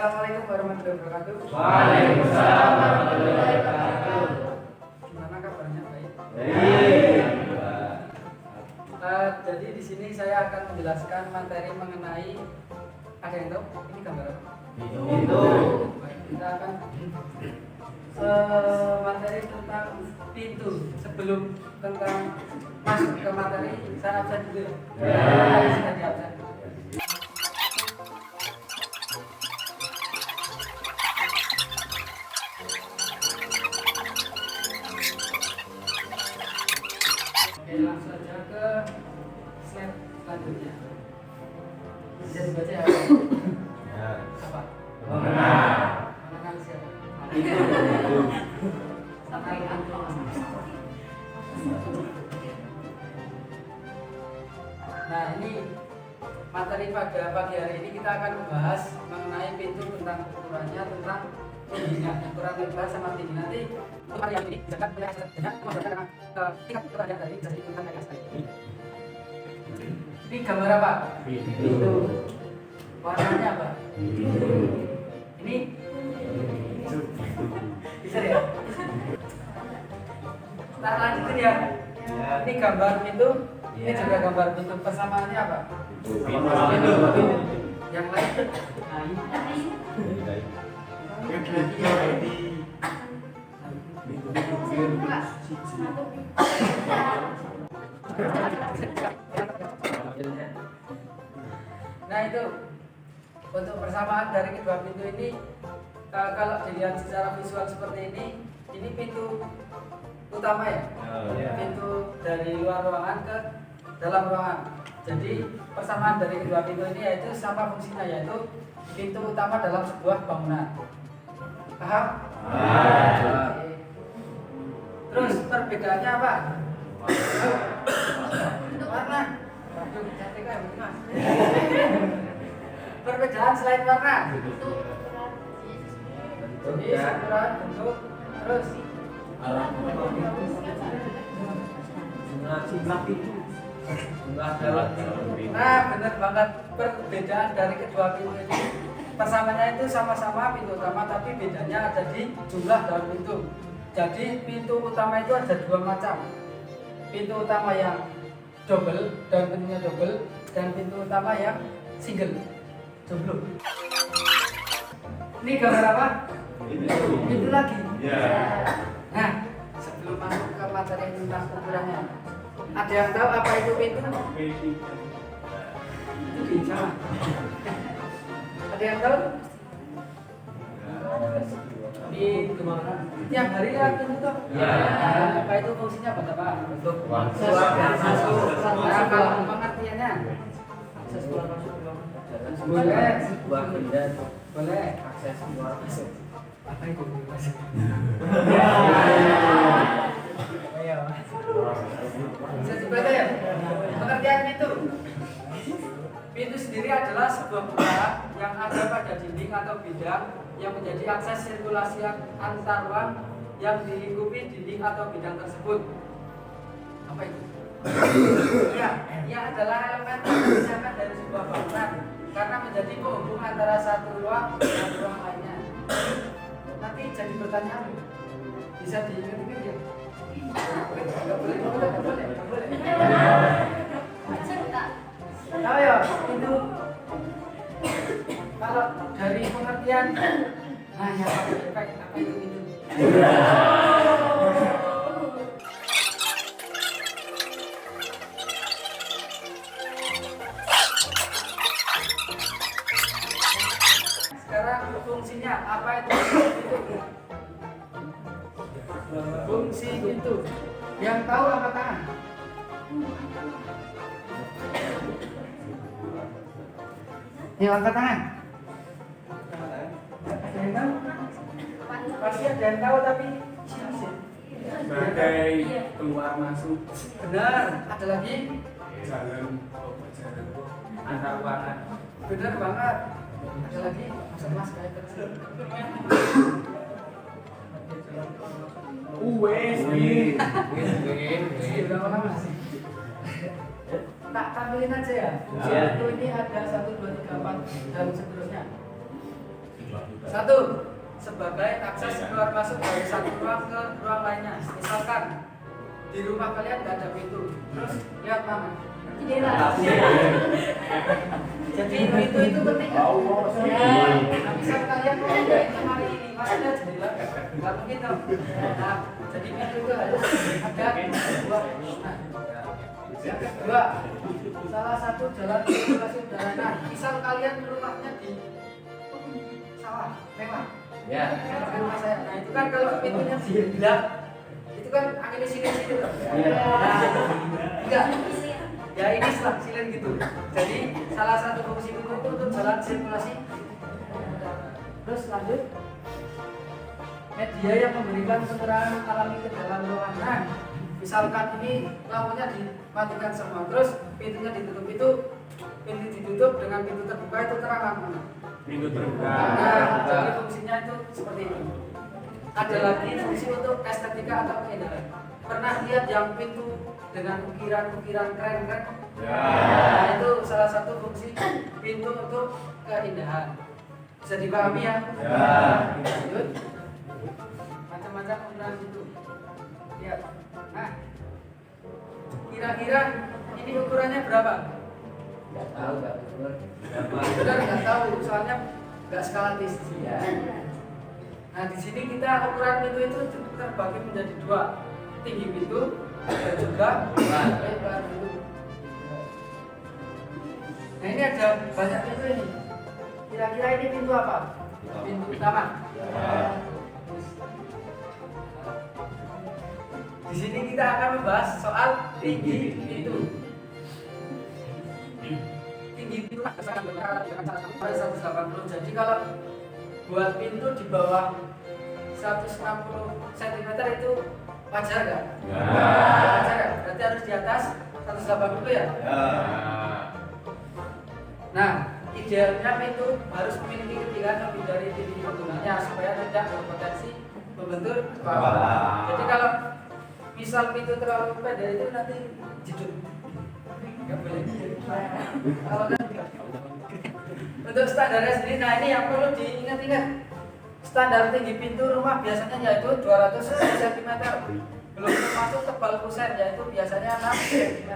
Assalamualaikum warahmatullahi wabarakatuh. Waalaikumsalam warahmatullahi wabarakatuh. Gimana kabarnya, baik? Baik. Jadi di sini saya akan menjelaskan materi mengenai, ada yang tahu ini gambar apa? Itu. Baik, kita akan materi tentang pintu. Sebelum tentang masuk ke materi, saya absen dulu. Sudah di absen. Oke, langsung aja ke slide selanjutnya. Bisa dibaca ya? Apa? Mengenal siapa? Sampai Nah, ini materi pada pagi hari ini kita akan membahas mengenai pintu, tentang ukurannya, tentang tingginya, ukuran lebar sama tinggi. Nanti untuk hari ini misalkan banyak dengan tingkat ukuran yang tadi bisa ditentukan dari aspek. Ini gambar apa? Pintu. Warnanya apa? Ini bisa ya? Nah, lanjutin ya. Ini gambar pintu. Ini juga gambar pintu. Persamaannya apa? Pintu. Yang lain? Nah, itu untuk persamaan dari kedua pintu ini, kalau dilihat secara visual seperti ini pintu utama ya, pintu dari luar ruangan ke dalam ruangan. Jadi persamaan dari kedua pintu ini yaitu sama fungsinya, yaitu pintu utama dalam sebuah bangunan. Paham? Oke. Terus perbedaannya apa? Warna. Waduh, cantik kan Mas. Perbedaan selain warna. Jadi ukuran, bentuk, terus jumlah pintu. Nah, benar banget. Perbedaan dari kedua pintu ini, persamaannya itu sama-sama pintu utama, tapi bedanya ada di jumlah daun pintu. Jadi pintu utama itu ada dua macam. Pintu utama yang double, daun pintunya double, dan pintu utama yang single, jomblo. Ini gambar apa? Pintu lagi. Nah, sebelum masuk ke materi tentang ukurannya, ada yang tahu apa itu pintu? Itu bisa. Ada yang tahu? Di kemana? Tiap hari lewat pintu tuh. Apa itu fungsinya, Pak? Untuk keluar dan masuk. Nah, kalau pengertiannya, akses keluar masuk. Boleh. Buah benda. Boleh. Akses keluar masuk. Apa itu? Ayo. Bisa dibaca ya? Pengertian pintu. Pintu sendiri adalah sebuah buka yang ada pada dinding atau bidang yang menjadi akses sirkulasi antar ruang yang dilingkupi dinding atau bidang tersebut. Apa itu? Ya, ia adalah elemen terpisahkan dari sebuah bangunan karena menjadi penghubung antara satu ruang dan ruang lainnya. Nanti jadi pertanyaan, bisa diingat-ingat ya? Nggak boleh. Tahu ya, itu kalau dari pengertian hanya pakai efek, apa itu pintu? Sekarang fungsinya apa itu pintu? Fungsi pintu yang tahu angkat tangan. Yuk angkat tangan. Ada yang tahu? Pasti ada yang tahu tapi Sebagai keluar masuk. benar. Ada lagi? Jalan antar ruangan. Benar banget. Ada lagi? Mas kayak kecil. Wes. Berapa lama sih? Tak tampilin aja ya. Fungsi itu ini ada 1, 2, 3, 4 dan seterusnya. Satu, sebagai akses keluar masuk dari satu ruang ke ruang lainnya. Misalkan di rumah kalian nggak ada pintu, terus lihat mana? Jendela. Jadi pintu itu penting. Nah, misal kalian mau nyobain kamar ini, masa ada jendela? Nggak mungkin dong. Nah, jadi pintu itu harus ada dua. Nah, yang kedua, salah satu jalan sirkulasi udara. Nah, misal kalian rumahnya di sawah, mewah. Ya. Kayak rumah saya. Nah, itu kan kalau pintunya dibelah, itu kan angin di sini tuh. Nah, enggak. Ya ini selang silen gitu. Jadi salah satu fungsi pintu itu untuk jalan sirkulasi. Terus lanjut. Media yang memberikan penerangan alami ke dalam ruangan. Nah, misalkan ini lampunya dimatikan semua, terus pintunya ditutup, itu pintu ditutup dengan pintu terbuka itu terang mana? Pintu terbuka. Nah, jadi fungsinya itu seperti itu. Ada lagi fungsi untuk estetika atau keindahan. Pernah lihat yang pintu dengan ukiran-ukiran keren-keren? Ya. Nah, itu salah satu fungsi pintu untuk keindahan. Bisa dipahami ya? Ya. Lanjut. Macam-macam ukuran pintu. Lihat. Nah, kira-kira ini ukurannya berapa? Nggak tahu, nggak ukur. Sudah nggak tahu, soalnya nggak skalatis. Ya. Nah, di sini kita ukuran pintu itu terbagi menjadi dua, tinggi pintu dan juga lebar pintu. Nah, ini ada banyak pintu ini. Kira-kira ini pintu apa? Pintu utama. Di sini kita akan membahas soal tinggi pintu. Tinggi pintu akan berkala dengan cara sampai 180. Jadi kalau buat pintu di bawah 160 cm itu wajar nggak? Wajar nggak? Berarti harus di atas 180 ya? Nah, idealnya pintu harus memiliki ketinggian lebih dari tinggi bangunannya supaya tidak berpotensi membentur bawah. Jadi kalau misal pintu terlalu pendek itu nanti jedut. Nggak boleh. Kalau kan untuk standarnya sendiri, nah ini yang perlu diingat-ingat. Standar tinggi pintu rumah biasanya yaitu 200 cm. Belum termasuk tebal kusen yaitu biasanya 6 cm.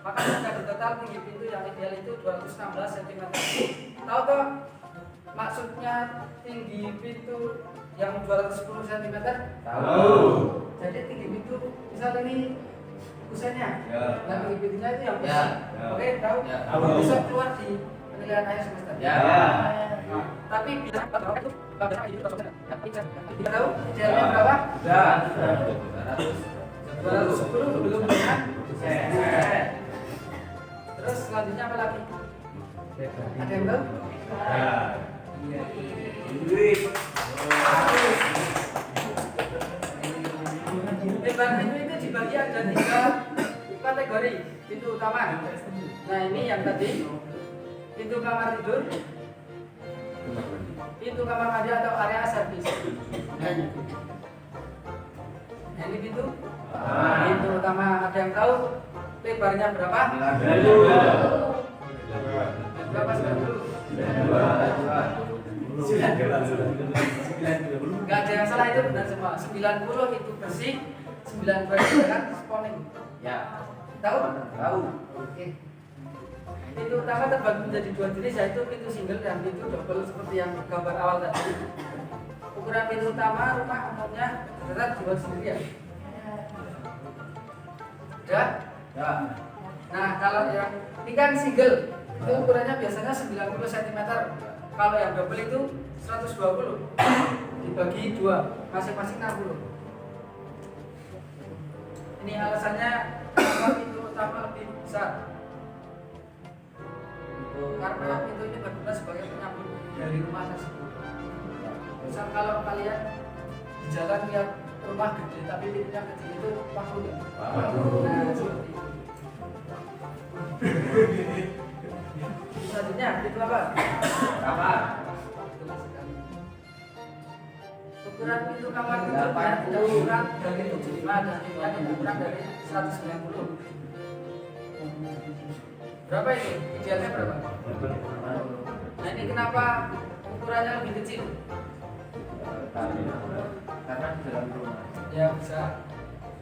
Maka standar total tinggi pintu yang ideal itu 216 cm. Tahu toh maksudnya tinggi pintu yang 210 cm? Tahu. Jadi tinggi pintu misal ini kusennya. Ya. Nah, tinggi pintunya itu yang Ya. kusen. Oke, tahu? Ya. Bisa keluar di penilaian akhir semester. Ya. Nah, tapi bisa itu tidak tahu idealnya berapa? Sudah. 210 belum dengan kusen. Terus selanjutnya apa lagi? Ada yang tahu? Lebar pintu itu dibagi ada 3 kategori. Pintu utama. Nah, ini yang tadi pintu kamar tidur, pintu kamar mandi atau area servis. Nah, ini pintu utama. Ada yang tahu lebarnya berapa? Berapa 90? Gak ada yang salah, itu benar semua. 90 itu bersih, 90 itu kan spawning. Ya. Tahu? Tahu. Oke. Pintu utama terbagi menjadi 2 jenis, yaitu pintu single dan pintu double seperti yang gambar awal tadi. Ukuran pintu utama rumah umumnya terlihat dibuat sendiri ya. Udah? Ya. Nah, kalau yang ini kan single, itu ukurannya biasanya 90 cm. Kalau yang double itu 120 dibagi 2, masing-masing 60. Ini alasannya kenapa pintu utama lebih besar. Karena pintu ini berguna sebagai penyambut dari rumah tersebut. Misal kalau kalian di jalan lihat rumah gede tapi pintunya kecil, itu paku nggak? Nah, seperti itu. Selanjutnya pintu apa? Kamar. Ukuran pintu kamar tidurnya tidak kurang dari 75 dan tingginya tidak kurang dari 190. Berapa ini? Idealnya berapa? Nah, ini kenapa ukuran ukurannya lebih kecil? Karena di dalam rumah Ya bisa.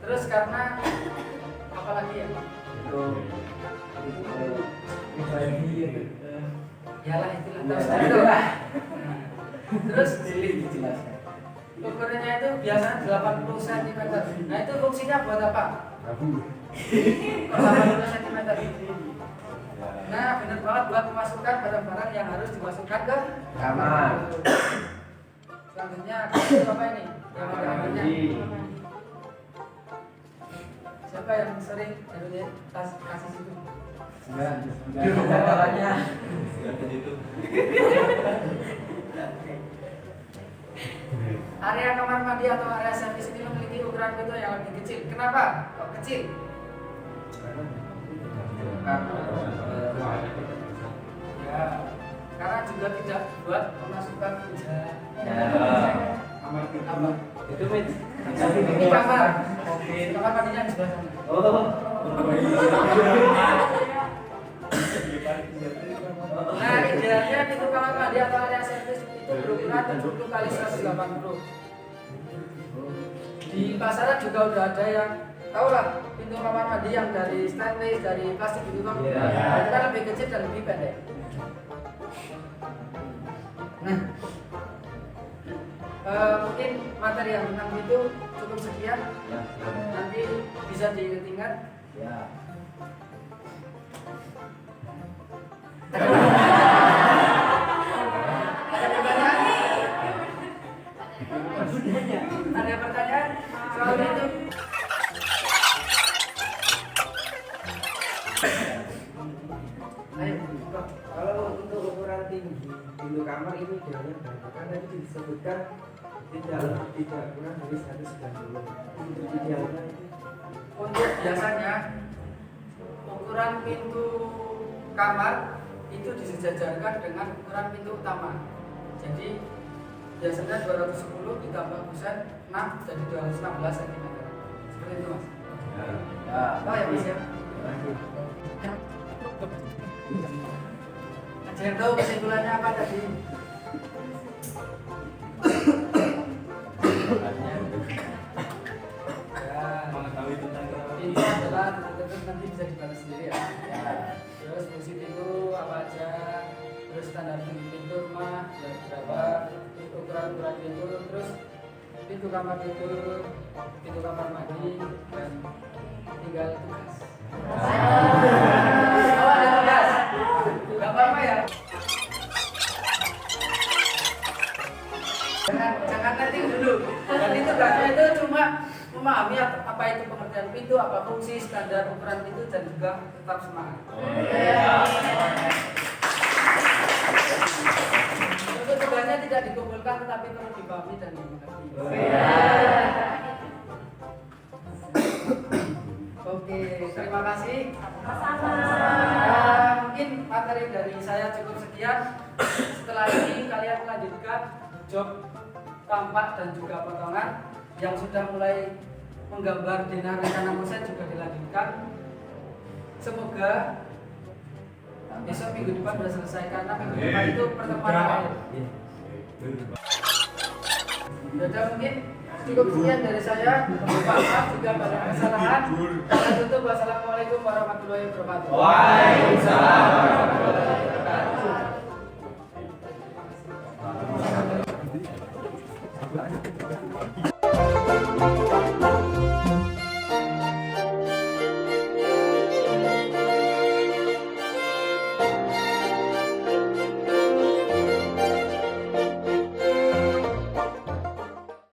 Terus karena apa lagi ya? itu pribadi itu. Yalah itulah. Ya, Terus itulah. Terus Dijelaskan. ukurannya itu biasanya 80 cm. Nah itu fungsinya buat apa? Kalau 80 cm. Nah benar banget buat memasukkan barang-barang yang harus dimasukkan ke Kamar. Selanjutnya itu apa ini? Yang ada akhirnya. Siapa yang sering aduh kasih situ? Caranya. Area kamar mandi atau area servis ini memiliki ukuran pintu yang lebih kecil. Kenapa? Kok kecil? Ya, karena juga tidak buat memasukkan hujan. Apa? Itu mit. Ini kamar mandinya di sebelah sana. Oh. Nah, idealnya pintu kamar mandi atau area servis itu berukuran 70 kali 180. Di pasaran juga udah ada yang tahu lah pintu kamar mandi yang dari stainless, dari plastik gitu kan. Iya. Itu kan lebih kecil dan lebih pendek. Nah, mungkin materi yang tentang itu cukup sekian. Ya. Nanti bisa diingat-ingat. Ya. Ada pertanyaan? Ada pertanyaan soal itu? Ayo, buka. Kalau untuk ukuran tinggi pintu kamar ini idealnya berapa? Kan tadi disebutkan tidak kurang dari 190. Untuk idealnya itu Untuk biasanya ukuran pintu kamar itu disejajarkan dengan ukuran pintu utama. Jadi biasanya 210 ditambah kusen 6 jadi 216 cm. Seperti itu mas. Ya. Oh ya mas ya. Ada yang tahu kesimpulannya apa tadi? Mengetahui tentang Ini adalah tentu nanti bisa dibalas sendiri ya. Ya. Terus fungsi pintu apa aja, terus standar pintu rumah berapa, ukuran pintu, terus pintu kamar tidur, pintu kamar mandi, dan tinggal tugas. Oh ada tugas, nggak apa-apa ya. Jangan nanti dulu. Jadi tugasnya itu cuma memahami apa itu pengertian pintu, apa fungsi, standar ukuran pintu, dan juga tetap semangat. Untuk tugasnya tidak dikumpulkan tetapi perlu dipahami dan dimengerti. Oke, terima kasih. Mungkin materi dari saya cukup sekian. Setelah ini kalian melanjutkan job tampak dan juga potongan yang sudah mulai menggambar denah rencana moset juga dilanjutkan. Semoga besok minggu depan sudah selesai karena minggu depan itu pertemuan akhir. Sudah mungkin cukup sekian dari saya. Maaf jika ada kesalahan. Saya tutup. Wassalamualaikum warahmatullahi wabarakatuh. Waalaikumsalam. Wabarakatuh.